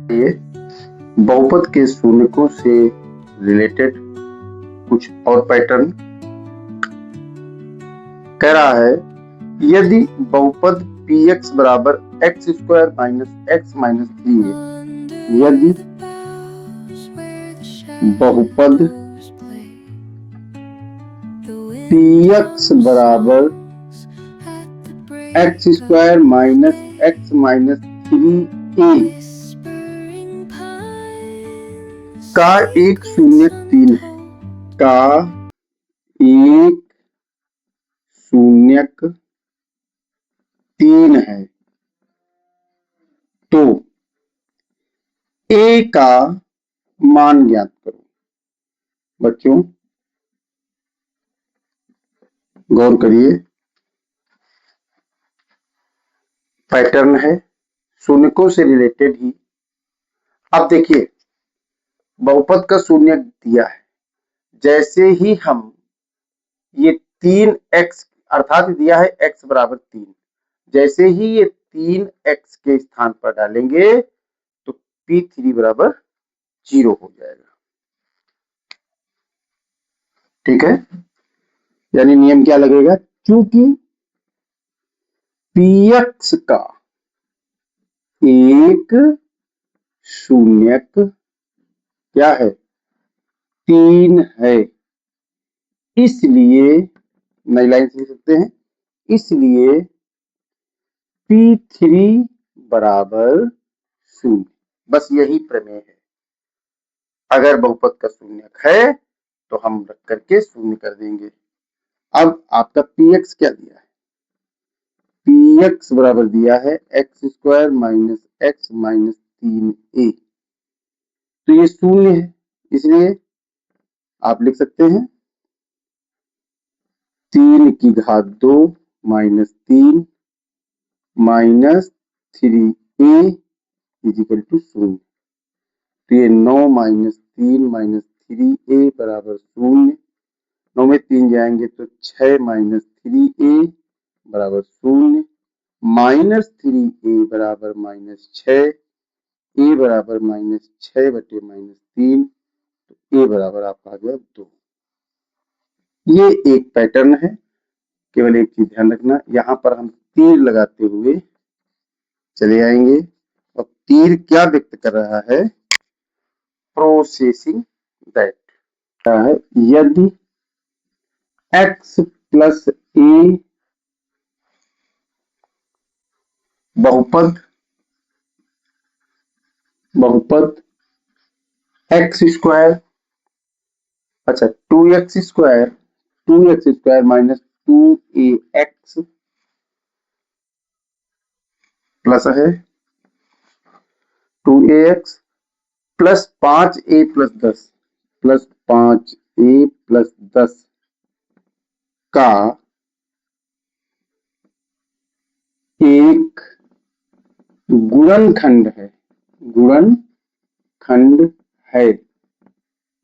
ये बहुपद के शून्यकों से रिलेटेड कुछ और पैटर्न कह रहा है। यदि बहुपद px बराबर x square minus x minus 3 है, यदि बहुपद px बराबर x square minus x minus 3a का एक शून्य 3 है, का एक शून्यक 3 है, तो a का मान ज्ञात करो। बच्चों गौर करिए, पैटर्न है शून्यकों से रिलेटेड ही। अब देखिए, बहुपद का शून्य दिया है, जैसे ही हम ये 3x अर्थात दिया है x बराबर 3, जैसे ही ये 3x के स्थान पर डालेंगे तो p3 बराबर 0 हो जाएगा। ठीक है, यानी नियम क्या लगेगा, क्योंकि px का एक शून्यक क्या है, 3 है, इसलिए नई लाइन से लिख सकते हैं, इसलिए p3 बराबर 0। बस यही प्रमेय है। अगर बहुपद का शून्यक है तो हम रख करके शून्य कर देंगे। अब आपका px क्या दिया है, px बराबर दिया है x square minus x minus 3a, तो ये शून्य है, इसलिए आप लिख सकते हैं 3 की घात 2 minus 3 minus 3a is equal to 0। तो ये 9 माइनस 3 माइनस 3a बराबर 0। 9 में 3 जाएंगे तो 6 माइनस 3a बराबर 0, माइनस 3a बराबर माइनस 6, a बराबर माइनस 6 बटे माइनस 3, तो a बराबर आपका आ गया 2। ये एक पैटर्न है। केवल एक चीज ध्यान रखना, यहाँ पर हम तीर लगाते हुए चले आएंगे और तीर क्या व्यक्त कर रहा है, प्रोसेसिंग दैट क्या है, यदि x प्लस a बहुपद एक्स स्क्वायर, अच्छा 2x square minus 2ax plus है 2ax plus 5a plus 10 plus 5a plus 10 का एक गुणनखंड है, गुणनखंड है,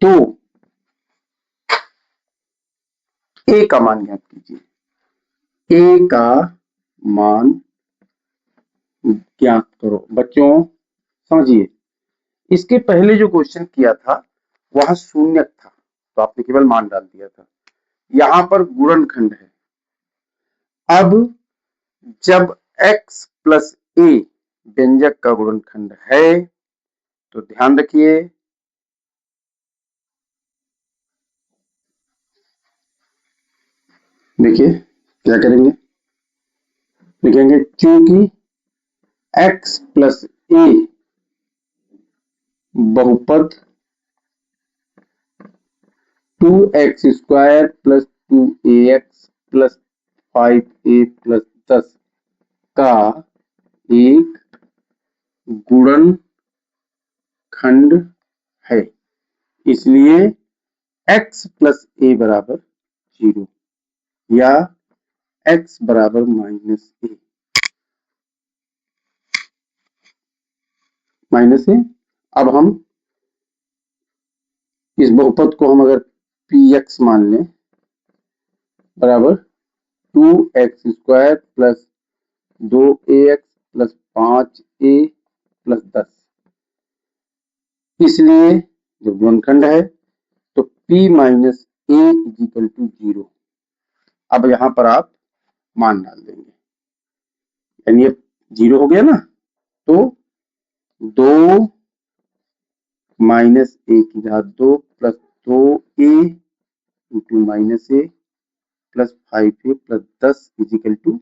तो a का मान ज्ञात कीजिए। a का मान ज्ञात करो। बच्चों समझिए, इसके पहले जो क्वेश्चन किया था वहां शून्यक था, तो आपने केवल मान डाल दिया था। यहां पर गुणनखंड है। अब जब x प्लस a व्यंजक का गुणनखंड है तो ध्यान रखिए, देखिए क्या करेंगे, लिखेंगे क्योंकि x प्लस a बहुपद 2x square plus 2ax plus 5a plus 10 का एक गुणनखंड है, इसलिए x प्लस a बराबर 0 या x बराबर माइनस a। माइनस ए, अब हम इस बहुपद को हम अगर px मान लें बराबर 2x square plus 2ax plus 5a plus 10 इसलिए जब गुणनखंड है तो p minus A is equal to 0। अब यहाँ पर आप मान डाल देंगे, यानी ये 0 हो गया ना, तो 2 माइनस ए की घात 2 plus 2a into minus A plus 5a plus 10 is equal to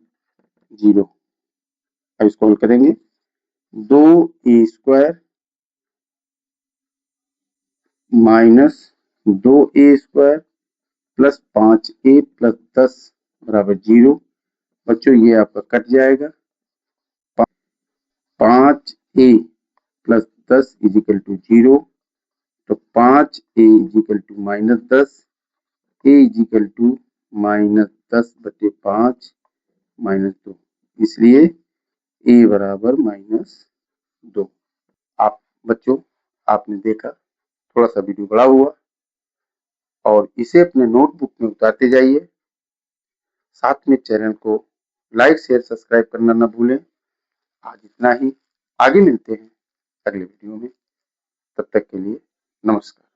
0। अब इसको हल करेंगे, 2a square minus 2a square plus 5a plus 10 बराबर 0। बच्चों ये आपका कट जाएगा, 5a plus 10 is equal to 0, तो 5a is equal to minus 10, a is equal to minus 10/5 minus 2, इसलिए a बराबर -2। आप बच्चों आपने देखा, थोड़ा सा वीडियो बड़ा हुआ और इसे अपने नोटबुक में उतारते जाइए। साथ में चैनल को लाइक शेयर सब्सक्राइब करना ना भूलें। आज इतना ही, आगे मिलते हैं अगले वीडियो में। तब तक के लिए नमस्कार।